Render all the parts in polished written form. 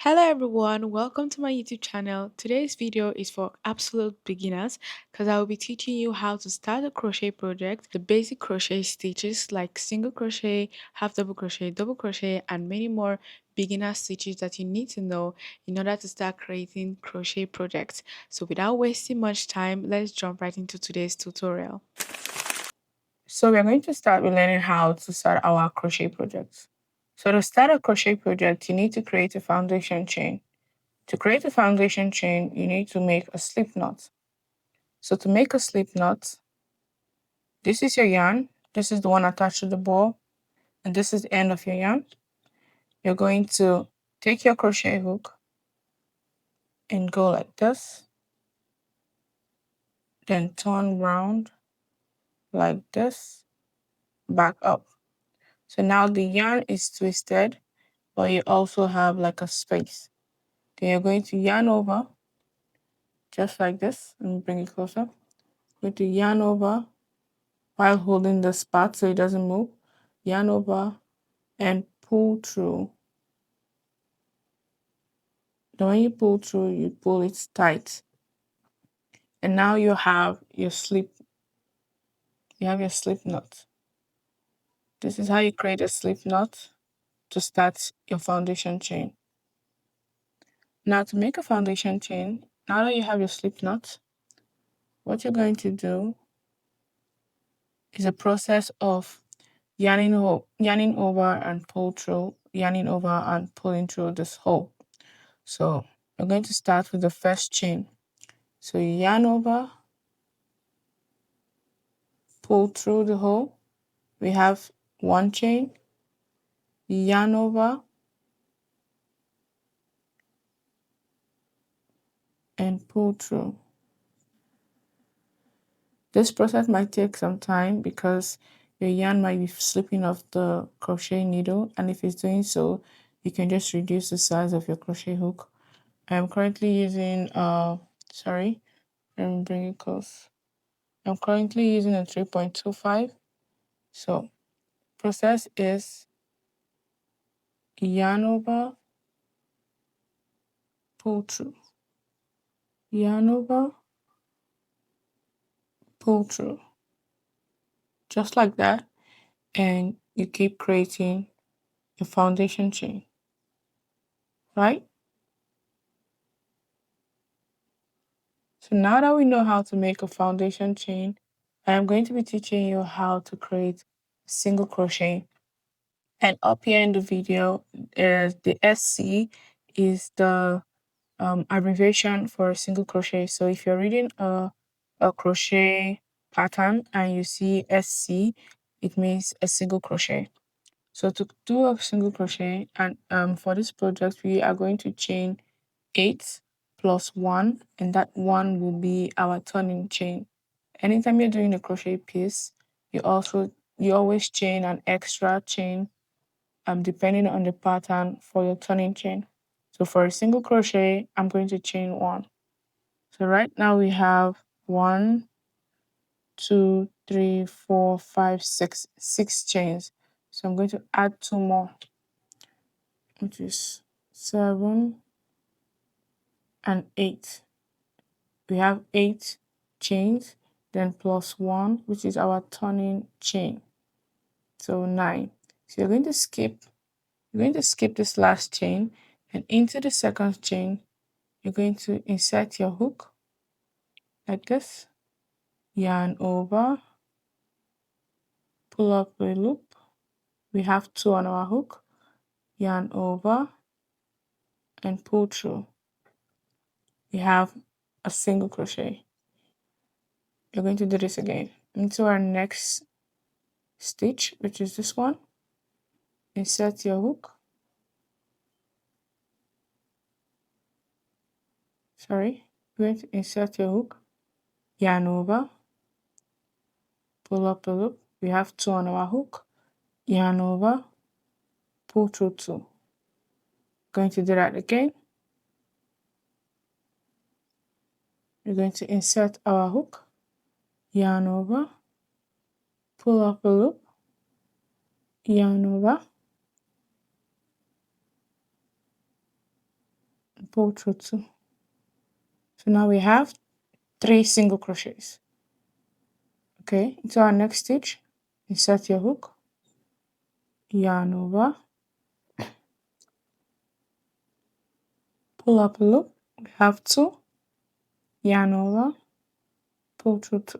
Hello everyone, welcome to my YouTube channel. Today's video is for absolute beginners because I will be teaching you how to start a crochet project, the basic crochet stitches like single crochet, half double crochet and many more beginner stitches that you need to know in order to start creating crochet projects. So without wasting much time, let's jump right into today's tutorial. So we're going to start with learning how to start our crochet project. So to start a crochet project, you need to create a foundation chain. To create a foundation chain, you need to make a slip knot. So to make a slip knot, this is your yarn. This is the one attached to the ball, and this is the end of your yarn. You're going to take your crochet hook and go like this, then turn round like this, back up. So now the yarn is twisted, but you also have like a space. Then you're going to yarn over just like this. Let me bring it closer. Going to yarn over while holding the spot so it doesn't move. Yarn over and pull through. Then when you pull through, you pull it tight. And now you have your slip knot. This is how you create a slip knot to start your foundation chain. Now to make a foundation chain, now that you have your slip knot, what you're going to do is a process of yarning over and pull through, yarning over and pulling through this hole. So we're going to start with the first chain. So you yarn over, pull through the hole. We have one chain, yarn over, and pull through. This process might take some time because your yarn might be slipping off the crochet needle, and if it's doing so, you can just reduce the size of your crochet hook. I'm currently using sorry, let me bring it close. I'm currently using a 3.25. So process is yarn over, pull through, yarn over, pull through, just like that, and you keep creating a foundation chain, right? So now that we know how to make a foundation chain, I am going to be teaching you how to create single crochet. And up here in the video, the SC is the abbreviation for single crochet. So if you're reading a crochet pattern and you see SC, it means a single crochet. So to do a single crochet, and for this project, we are going to chain 8 plus 1, and that 1 will be our turning chain. Anytime you're doing a crochet piece, you always chain an extra chain depending on the pattern for your turning chain. So for a single crochet, I'm going to chain 1. So right now we have 1, 2, 3, 4, 5, 6, 6 chains. So I'm going to add 2 more, which is 7 and 8. We have 8 chains, then plus 1, which is our turning chain. So 9. So you're going to skip this last chain, and into the second chain, you're going to insert your hook like this, yarn over, pull up a loop. We have 2 on our hook, yarn over, and pull through. We have a single crochet. You're going to do this again into our next stitch, which is this one. Insert your hook. Sorry, you're going to insert your hook, yarn over, pull up a loop. We have 2 on our hook, yarn over, pull through 2. Going to do that again. We're going to insert our hook, yarn over, pull up a loop, yarn over, pull through 2. So now we have 3 single crochets. Okay, into our next stitch, insert your hook, yarn over, pull up a loop, we have 2, yarn over, pull through 2.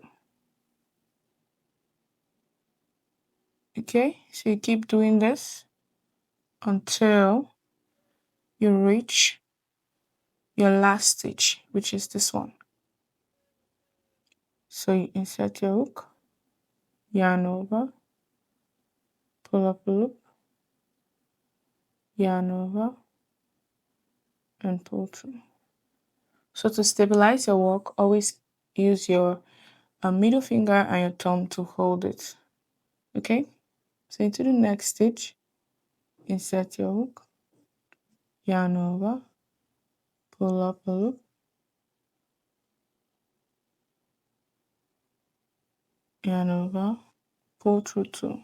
Okay, so you keep doing this until you reach your last stitch, which is this one. So you insert your hook, yarn over, pull up a loop, yarn over, and pull through. So to stabilize your work, always use your middle finger and your thumb to hold it. Okay, so into the next stitch, insert your hook, yarn over, pull up a loop, yarn over, pull through 2.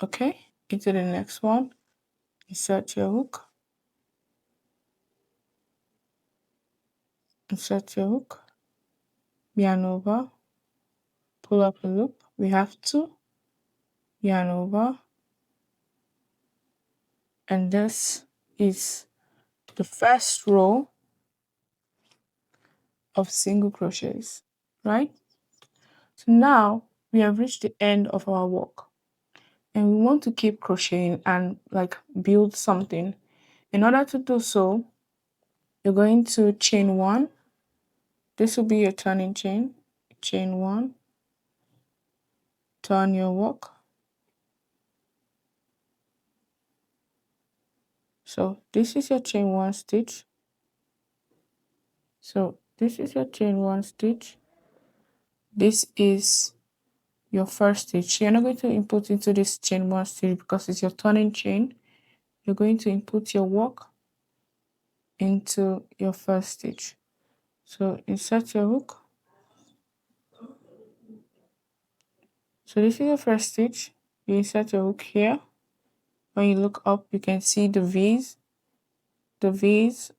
Okay, into the next one, insert your hook, insert your hook, yarn over, pull up a loop. We have 2, yarn over, and this is the first row of single crochets, right? So now we have reached the end of our work and we want to keep crocheting and like build something. In order to do so, you're going to chain 1. This will be your turning chain. Chain 1, turn your work. So this is your chain 1 stitch. So this is your chain 1 stitch. This is your first stitch. You're not going to input into this chain 1 stitch because it's your turning chain. You're going to input your work into your first stitch. So insert your hook. So this is your first stitch. You insert your hook here. When you look up, you can see the V's. The V's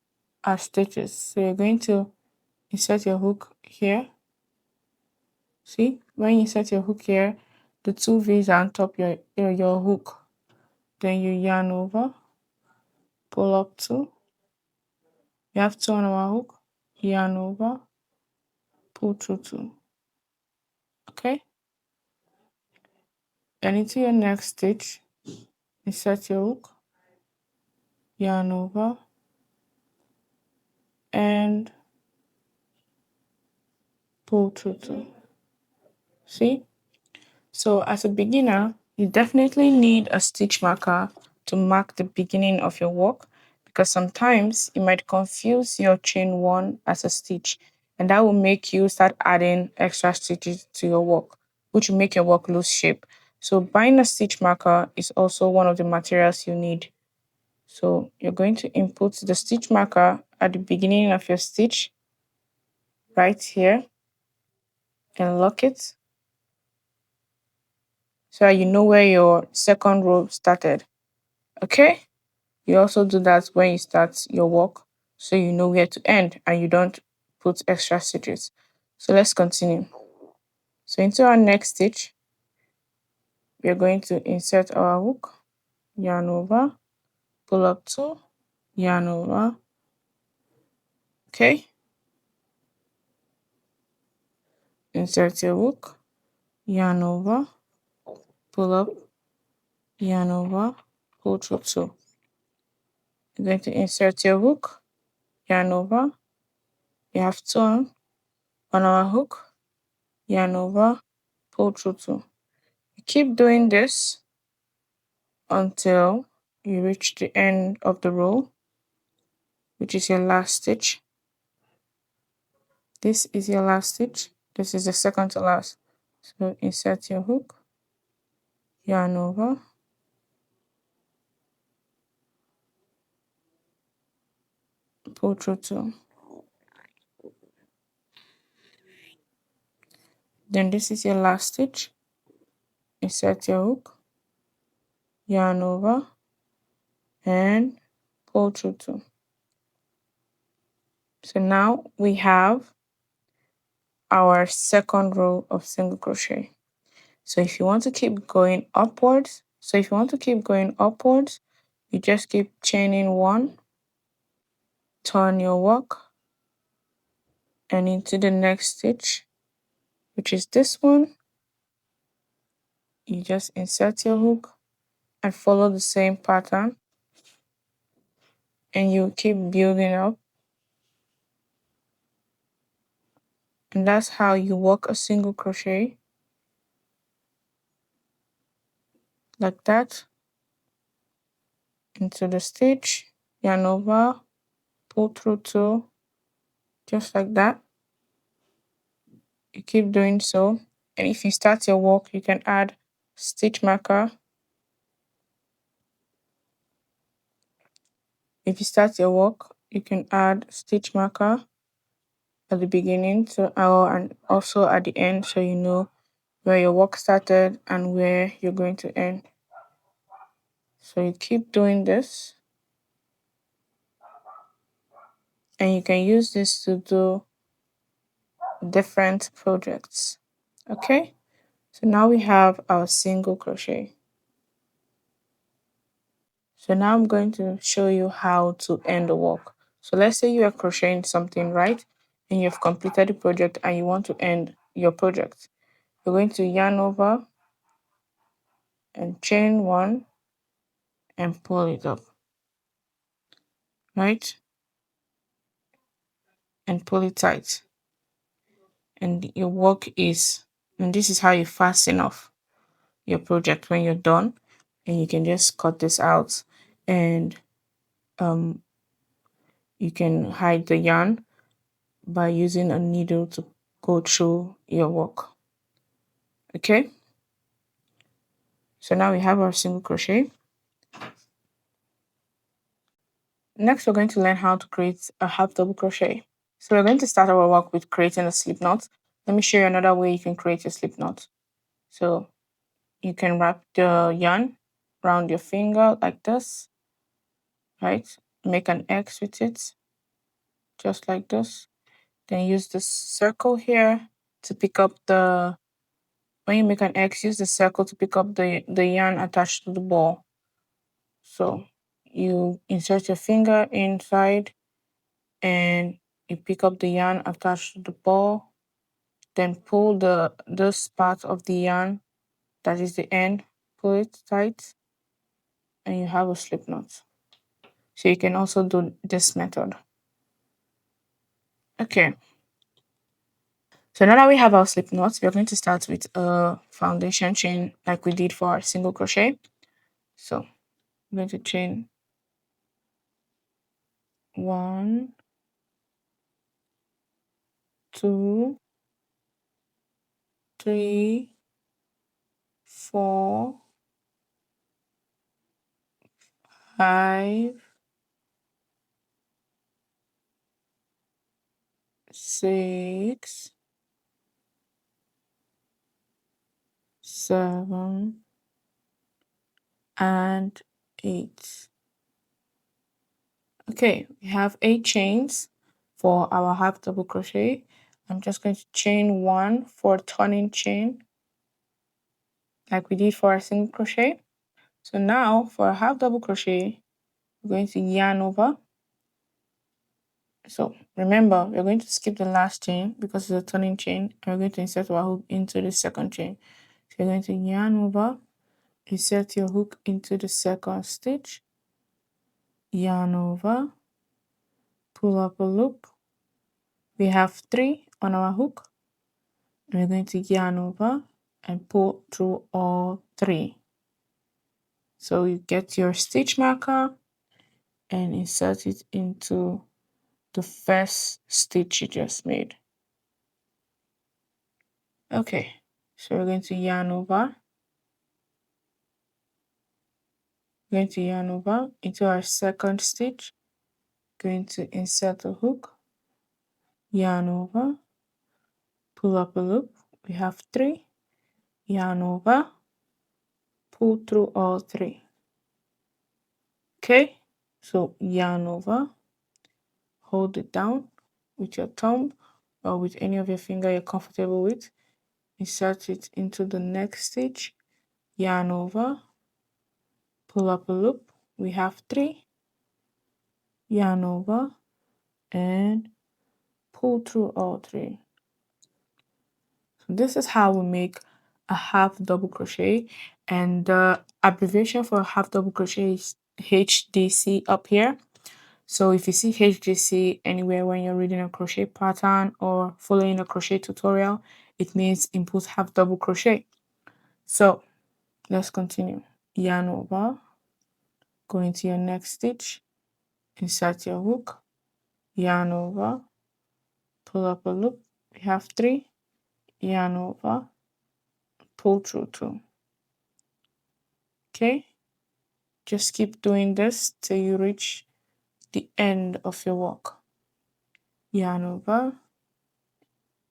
are stitches. So you're going to insert your hook here. See, when you insert your hook here, the 2 V's are on top your hook. Then you yarn over, pull up 2. You have 2 on our hook, yarn over, pull through 2. Okay? And into your next stitch, insert your hook, yarn over, and pull through 2. See? So as a beginner, you definitely need a stitch marker to mark the beginning of your work because sometimes it might confuse your chain 1 as a stitch and that will make you start adding extra stitches to your work, which will make your work lose shape. So buying a stitch marker is also one of the materials you need. So you're going to input the stitch marker at the beginning of your stitch right here and lock it so that you know where your second row started. Okay? You also do that when you start your work so you know where to end and you don't put extra stitches. So let's continue. So into our next stitch, we are going to insert our hook, yarn over, pull up 2, yarn over. Okay? Insert your hook, yarn over, pull up, yarn over, pull through 2. You're going to insert your hook, yarn over. You have 2 on our hook, yarn over, pull through 2. You keep doing this until you reach the end of the row, which is your last stitch. This is your last stitch. This is the second to last. So insert your hook, yarn over, pull through 2. Then this is your last stitch. Insert your hook, yarn over, and pull through 2. So now we have our second row of single crochet. So if you want to keep going upwards, you just keep chaining one, turn your work, and into the next stitch, which is this one, you just insert your hook and follow the same pattern, and you keep building up. And that's how you work a single crochet, like that, into the stitch, yarn over, pull through two, just like that. You keep doing so, and if you start your work, you can add stitch marker. If you start your work, you can add stitch marker at the beginning, and also at the end, so you know where your work started and where you're going to end. So you keep doing this, and you can use this to do different projects. Okay, so now we have our single crochet. So now I'm going to show you how to end the work. So let's say you are crocheting something, right? And you've completed the project and you want to end your project. You're going to yarn over and chain one and pull it up, right? And pull it tight. And your work is, and this is how you fasten off your project when you're done. And you can just cut this out, and um, you can hide the yarn by using a needle to go through your work. Okay, so now we have our single crochet. Next, we're going to learn how to create a half double crochet. So we're going to start our work with creating a slip knot. Let me show you another way you can create a slip knot. So you can wrap the yarn around your finger like this, right? Make an X with it, just like this. Then use the circle here to pick up the, when you make an X, use the circle to pick up the yarn attached to the ball. So you insert your finger inside and you pick up the yarn attached to the ball, then pull this part of the yarn, that is the end, pull it tight, and you have a slip knot. So you can also do this method. Okay. So now that we have our slip knots, we're going to start with a foundation chain like we did for our single crochet. So I'm going to chain 1, 2, 3, 4, 5, 6, 7, and 8. Okay, we have 8 chains for our half double crochet. I'm just going to chain 1 for turning chain like we did for our single crochet. So now for a half double crochet, we're going to yarn over. So remember, we're going to skip the last chain because it's a turning chain, and we're going to insert our hook into the second chain. So you're going to yarn over, insert your hook into the second stitch, yarn over, pull up a loop. We have 3 on our hook. We're going to yarn over and pull through all 3. So you get your stitch marker and insert it into the first stitch you just made. Okay, so we're going to yarn over. Going to yarn over into our second stitch. Going to insert a hook, yarn over, pull up a loop. We have 3, yarn over, pull through all 3. Okay, so yarn over, hold it down, with your thumb or with any of your finger you're comfortable with. Insert it into the next stitch, yarn over, pull up a loop. We have 3, yarn over, and pull through all 3. So this is how we make a half double crochet, and the abbreviation for half double crochet is HDC up here. So if you see HDC anywhere when you're reading a crochet pattern or following a crochet tutorial, it means input half double crochet. So let's continue. Yarn over, go into your next stitch, insert your hook, yarn over, pull up a loop. We have 3, yarn over, pull through 2. Okay, just keep doing this till you reach the end of your work. Yarn over,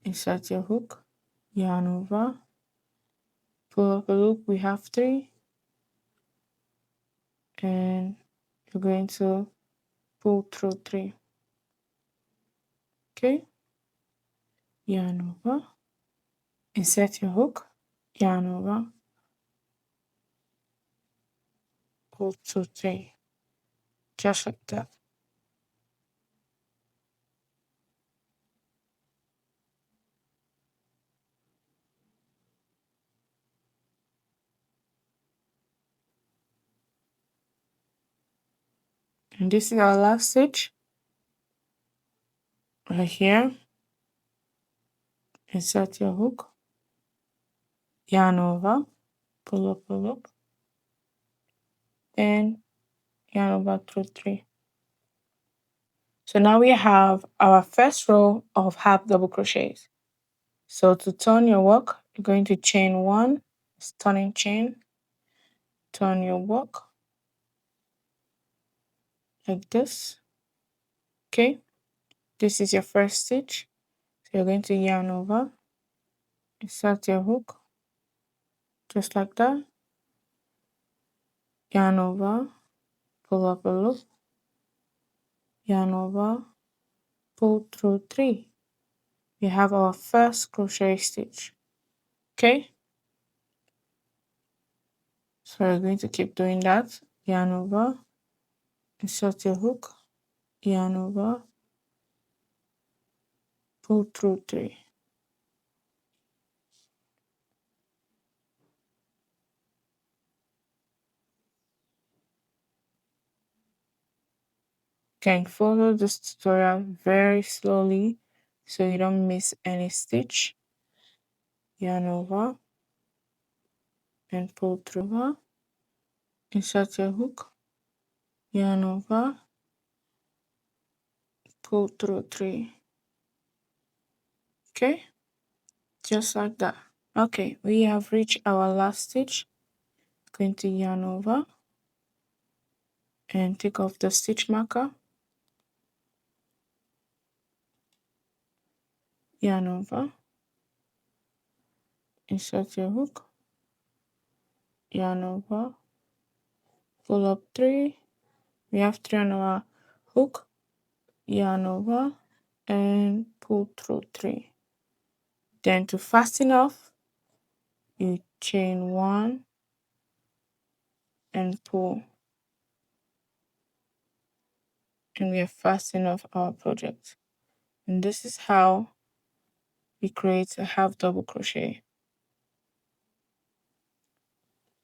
insert your hook, yarn over, pull up a loop. We have 3, and you're going to pull through 3. Okay, yarn over, insert your hook, yarn over, pull through 3, just like that. And this is our last stitch right here. Insert your hook, yarn over, pull up a loop, and yarn over through 3. So now we have our first row of half double crochets. So to turn your work, you're going to chain 1, turning chain, turn your work like this. Okay, this is your first stitch. So you're going to yarn over, insert your hook, just like that, yarn over, pull up a loop, yarn over, pull through 3. We have our first crochet stitch. Okay, so we're going to keep doing that. Yarn over, insert your hook, yarn over, pull through 3. Can follow this tutorial very slowly so you don't miss any stitch. Yarn over and pull through, insert your hook, yarn over, pull through 3. Okay, just like that. Okay, we have reached our last stitch. Going to yarn over and take off the stitch marker, yarn over, insert your hook, yarn over, pull up 3. We have 3 on our hook, yarn over, and pull through 3. Then to fasten off, you chain 1 and pull, and we are fastening off our project. And this is how we create a half double crochet.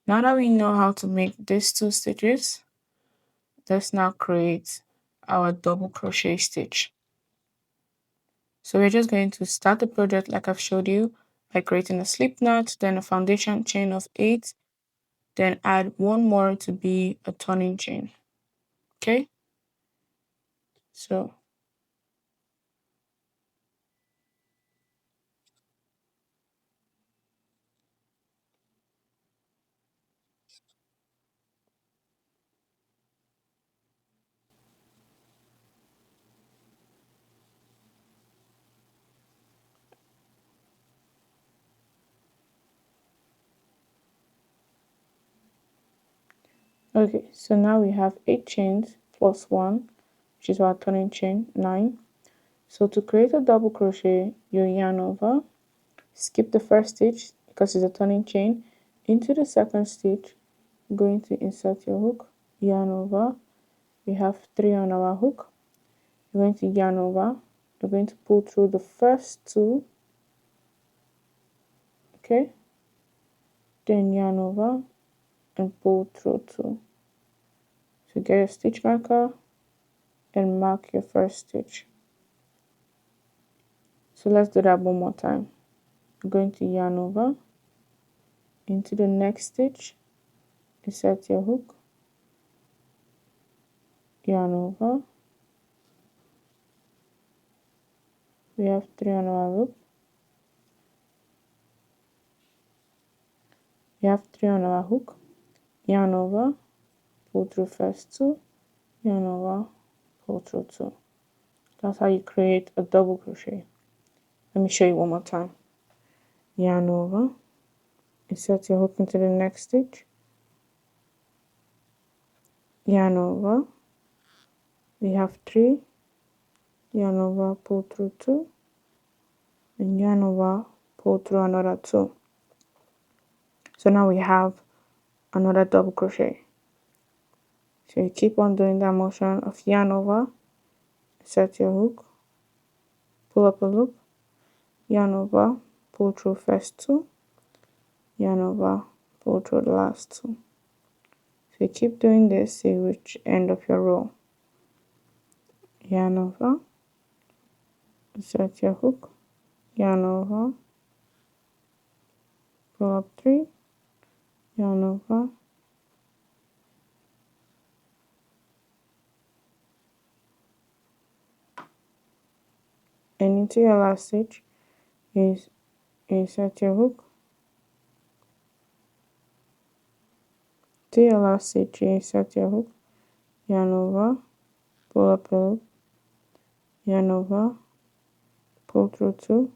Now that we know how to make these 2 stitches, let's now create our double crochet stitch. So we're just going to start the project like I've showed you by creating a slip knot, then a foundation chain of 8, then add 1 more to be a turning chain. Okay, so okay, now we have 8 chains plus 1, which is our turning chain, 9. So to create a double crochet, you yarn over, skip the first stitch because it's a turning chain, into the second stitch, going to insert your hook, yarn over. We have 3 on our hook. You're going to yarn over. You're going to pull through the first 2, okay? Then yarn over and pull through 2. So get your stitch marker and mark your first stitch. So let's do that one more time. You're going to yarn over into the next stitch, insert your hook, yarn over. We have 3 on our loop. We have 3 on our hook, yarn over, pull through first 2, yarn over, pull through 2. That's how you create a double crochet. Let me show you one more time. Yarn over, insert your hook into the next stitch, yarn over. We have 3, yarn over, pull through 2, and yarn over, pull through another 2. So now we have another double crochet. So you keep on doing that motion of yarn over, insert your hook, pull up a loop, yarn over, pull through first 2, yarn over, pull through the last 2. So you keep doing this till you reach end of your row. Yarn over, insert your hook, yarn over, pull up 3, yarn over, and into your last stitch is insert your hook, to your last stitch insert your hook, yarn over, pull up a loop, yarn over, pull through 2,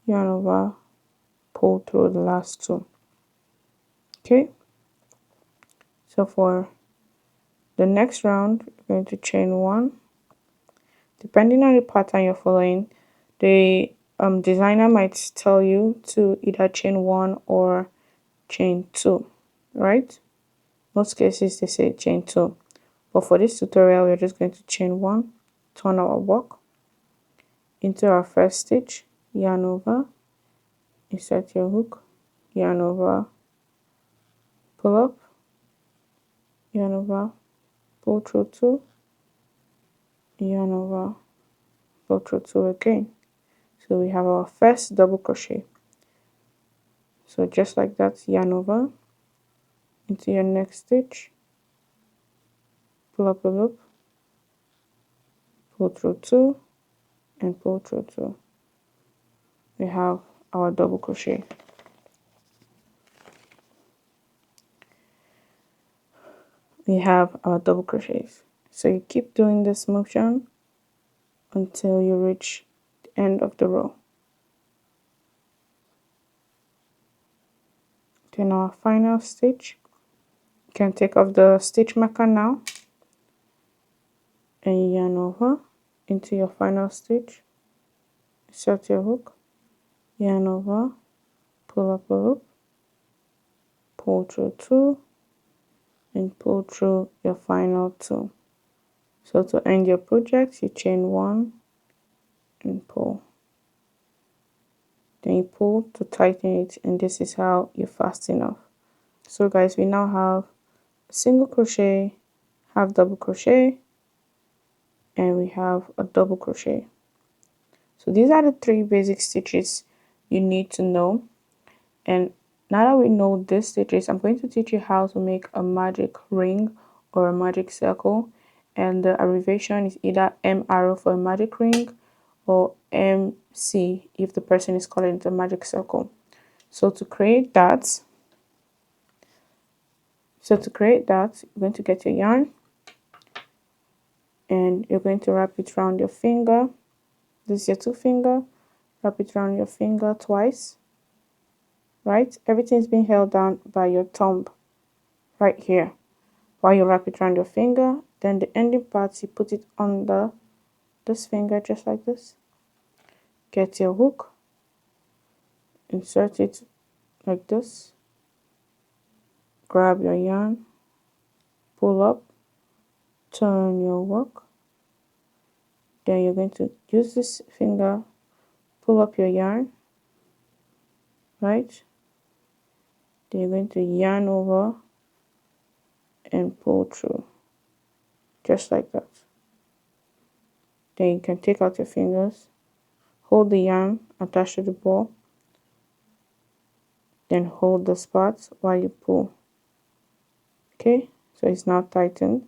yarn over, pull through the last 2. Okay, so for the next round you're going to chain 1. Depending on the pattern you're following, the designer might tell you to either chain 1 or chain 2, right? Most cases they say chain 2, but for this tutorial we're just going to chain 1, turn our work into our first stitch, yarn over, insert your hook, yarn over, pull up, yarn over, pull through 2, yarn over, pull through 2 again. So we have our first double crochet. So just like that, yarn over into your next stitch, pull up a loop, pull through 2, and pull through 2. We have our double crochet. We have our double crochets. So you keep doing this motion until you reach the end of the row. Then our final stitch, you can take off the stitch marker now and yarn over into your final stitch, insert your hook, yarn over, pull up a loop, pull through 2, and pull through your final 2. So to end your project, you chain 1 and pull. Then you pull to tighten it, and this is how you fasten off. So guys, we now have a single crochet, half double crochet, and we have a double crochet. So these are the 3 basic stitches you need to know. And now that we know these stitches, I'm going to teach you how to make a magic ring or a magic circle. And the abbreviation is either M arrow for a magic ring or MC if the person is calling it a magic circle. So to create that, you're going to get your yarn and you're going to wrap it around your finger. This is your 2 finger. Wrap it around your finger twice. Right? Everything is being held down by your thumb right here. While you wrap it around your finger, then the ending part you put it under this finger just like this. Get your hook, insert it like this, grab your yarn, pull up, turn your work. Then you're going to use this finger, pull up your yarn, right? Then you're going to yarn over and pull through, just like that. Then you can take out your fingers, hold the yarn attached to the ball, then hold the spot while you pull. Okay, so it's now tightened,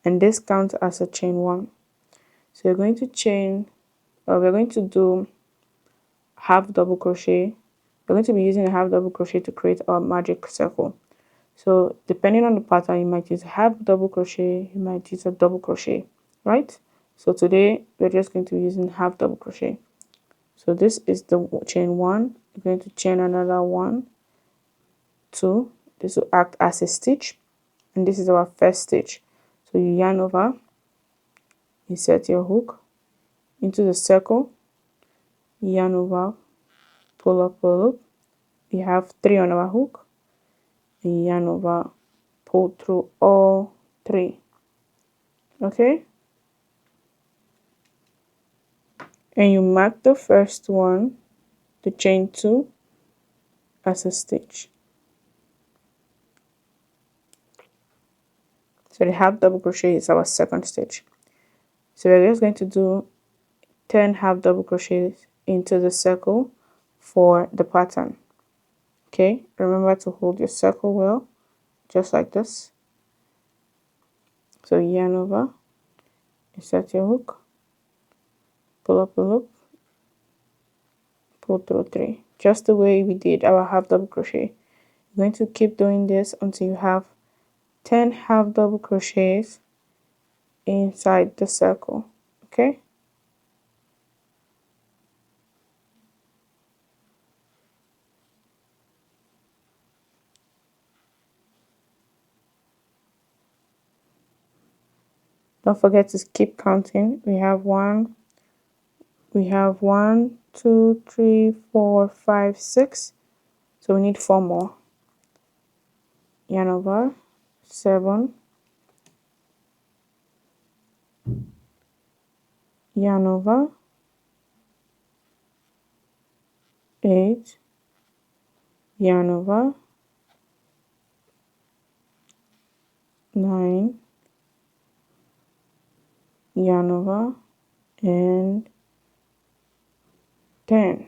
and this counts as a chain one. So you're going to we're going to do half double crochet. We're going to be using a half double crochet to create our magic circle. So depending on the pattern, you might use half double crochet, you might use a double crochet, right? So today we're just going to be using half double crochet. So this is the chain one. You're going to chain another one, two. This will act as a stitch, and this is our first stitch. So you yarn over, insert your hook into the circle, yarn over, pull up a loop. We have three on our hook, and yarn over, pull through all three. Okay, and you mark the first one, the chain two, as a stitch. So the half double crochet is our second stitch. So we're just going to do 10 half double crochets into the circle for the pattern. Okay, remember to hold your circle well, just like this. So yarn over, insert your hook, pull up a loop, pull through three, just the way we did our half double crochet. You're going to keep doing this until you have 10 half double crochets inside the circle. Okay, don't forget to keep counting. We have one, two, three, four, five, six. So we need four more. Yarn over, 7, yarn over, 8, yarn over, 9, yarn over, and 10.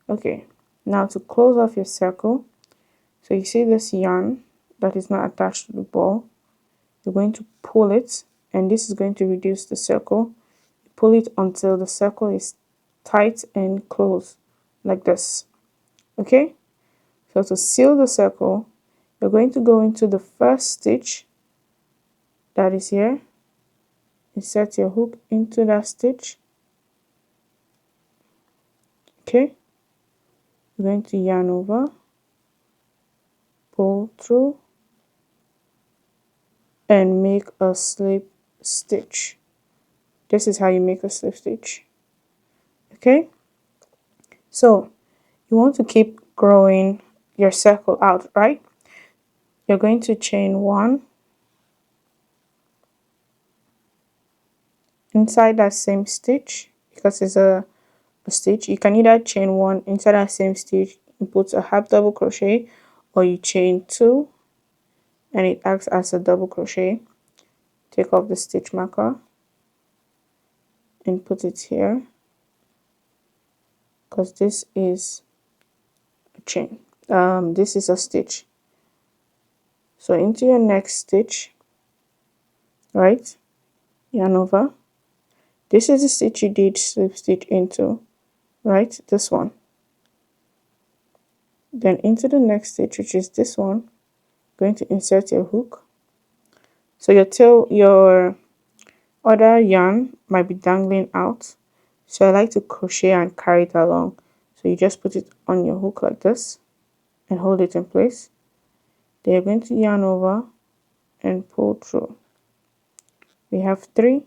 Okay, now to close off your circle, so you see this yarn that is not attached to the ball, you're going to pull it, and this is going to reduce the circle. Pull it until the circle is tight and closed, like this. Okay, so to seal the circle, you're going to go into the first stitch that is here, insert your hook into that stitch. Okay, you're going to yarn over, pull through, and make a slip stitch. This is how you make a slip stitch. Okay, so you want to keep growing your circle out, right? You're going to chain one inside that same stitch, because it's a stitch. You can either chain one inside that same stitch and put a half double crochet, or you chain two and it acts as a double crochet. Take off the stitch marker and put it here, because this is a chain. This is a stitch. So into your next stitch, right, yarn over. This is the stitch you did slip stitch into, right, this one. Then into the next stitch, which is this one, going to insert your hook. So your other yarn might be dangling out, so I like to crochet and carry it along. So you just put it on your hook like this and hold it in place. Then you're going to yarn over and pull through. We have 3,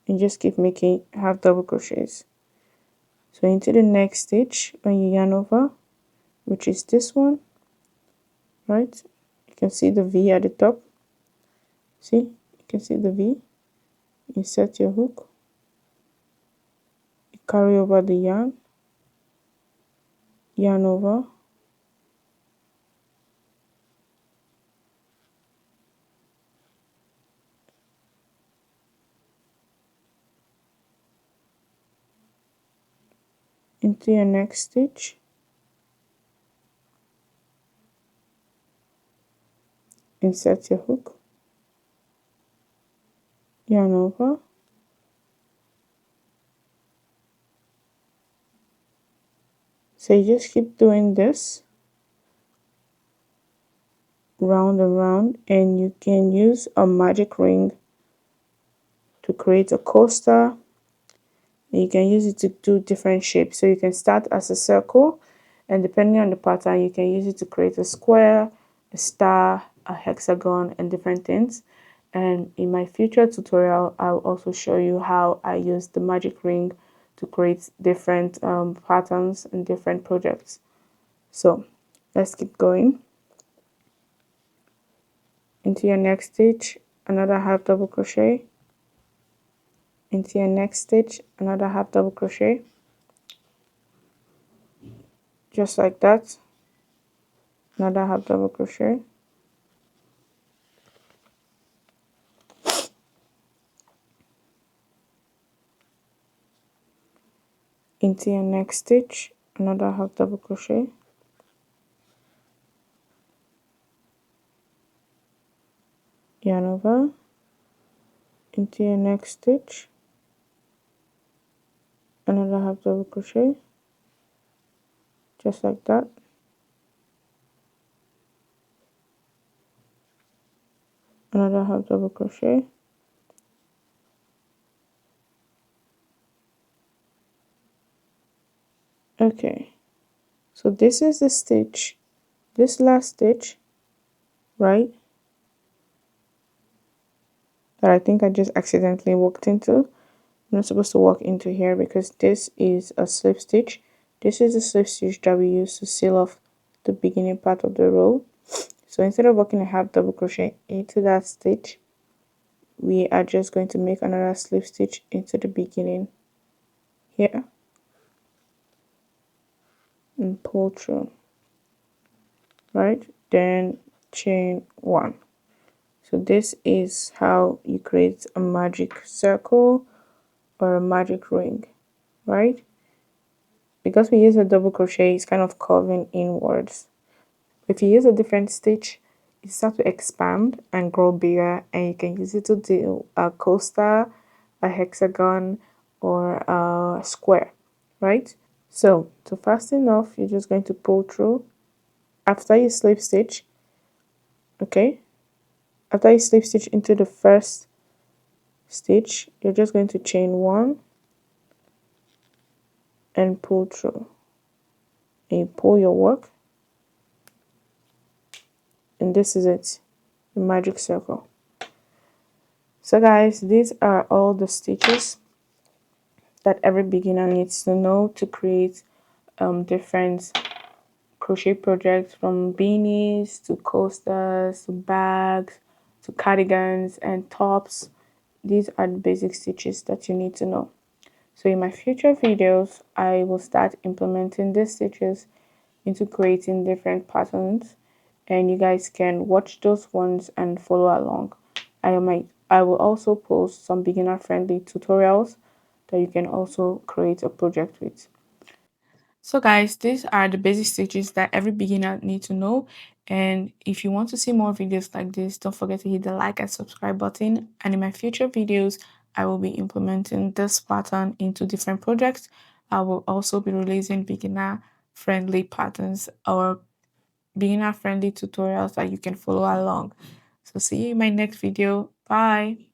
and just keep making half double crochets. So into the next stitch, when you yarn over, which is this one, right? You can see the V at the top. See, you can see the V. Insert your hook, you carry over the yarn, yarn over, into your next stitch, insert your hook, yarn over, so you just keep doing this round and round, and you can use a magic ring to create a coaster. And you can use it to do different shapes. So you can start as a circle, and depending on the pattern, you can use it to create a square, a star, a hexagon, and different things. And in my future tutorial, I'll also show you how I use the magic ring to create different patterns and different projects. So let's keep going. Into your next stitch, another half double crochet, into your next stitch, another half double crochet, just like that, another half double crochet, into your next stitch, another half double crochet, yarn over, into your next stitch, another half double crochet, just like that, another half double crochet, okay. So this is the stitch, this last stitch, right, that I think I just accidentally walked into. I'm not supposed to walk into here because this is a slip stitch. This is the slip stitch that we use to seal off the beginning part of the row. So instead of working a half double crochet into that stitch, we are just going to make another slip stitch into the beginning here and pull through, right? Then chain one. So this is how you create a magic circle or a magic ring, right? Because we use a double crochet, it's kind of curving inwards. If you use a different stitch, it starts to expand and grow bigger, and you can use it to do a coaster, a hexagon, or a square, right? So to fasten off, you're just going to pull through. After you slip stitch, okay? After you slip stitch into the first stitch, you're just going to chain one and pull through. And you pull your work, and this is it, the magic circle. So guys, these are all the stitches that every beginner needs to know to create different crochet projects, from beanies to coasters to bags to cardigans and tops. These are the basic stitches that you need to know. So in my future videos, I will start implementing these stitches into creating different patterns, and you guys can watch those ones and follow along. I will also post some beginner friendly tutorials that you can also create a project with. So guys, these are the basic stitches that every beginner needs to know. And if you want to see more videos like this, don't forget to hit the like and subscribe button. And in my future videos, I will be implementing this pattern into different projects. I will also be releasing beginner friendly patterns or beginner friendly tutorials that you can follow along. So see you in my next video. Bye.